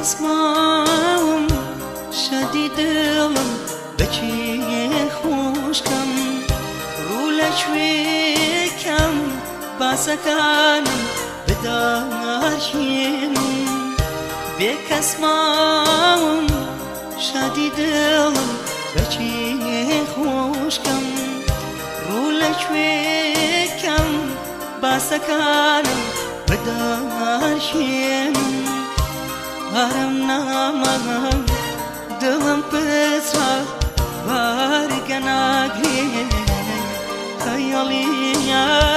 بكسماهم شديد الم بكي خوشكم رولش ويكم باسكانم بدارشين بكسماهم شديد الم بكي خوشكم رولش ويكم باسكانم بدارشين هرمنا مغم دلم بسرا بارقنا قريه خياليا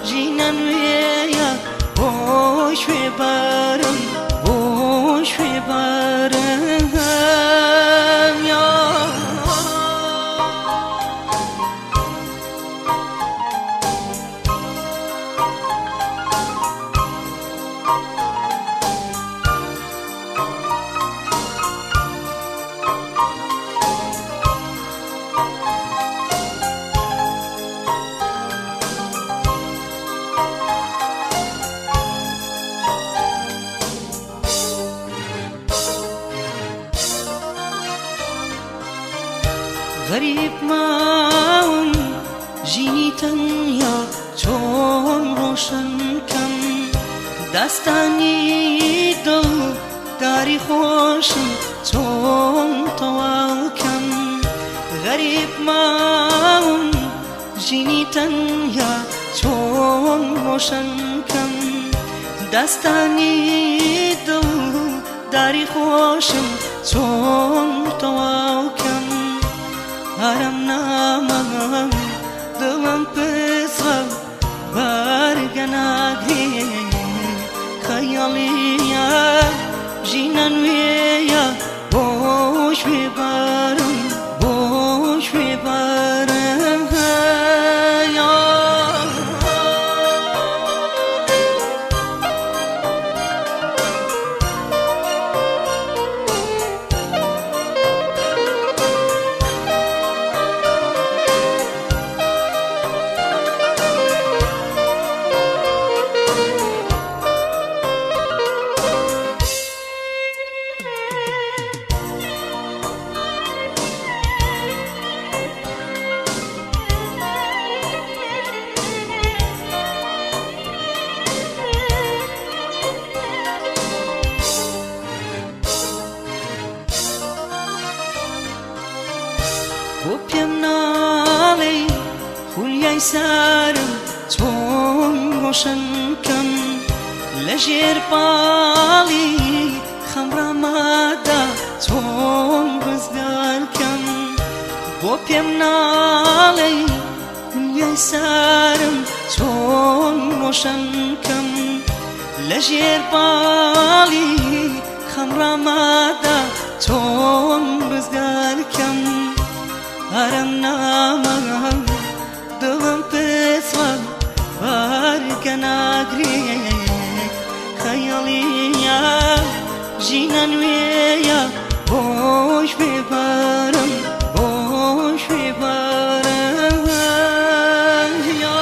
جينا ويا بوش في بارم بوش في بارم يا غريب معهم جيني تنيا چون روشن کم دستانی دل داری خوشم چون طوال کم غريب معهم جيني تنيا چون روشن کم دستانی دل داری خوشم چون طوال کم هرمنا مغم دلم بسرا بارقنا قريه خياليا جينا ويا بوش في بارم بوش في بارم يا وبيم نالي خلياي سارم چون روشن کم لجير بالي خمرا مادا چون رزگار کم وبيم نالي خلياي سارم چون روشن کم لجير بالي خمرا مادا چون رزگار کم هرمنا مغم دلم بسرا بارقنا قريه خياليا جينا ويا بوش في بارم بوش في بارم يا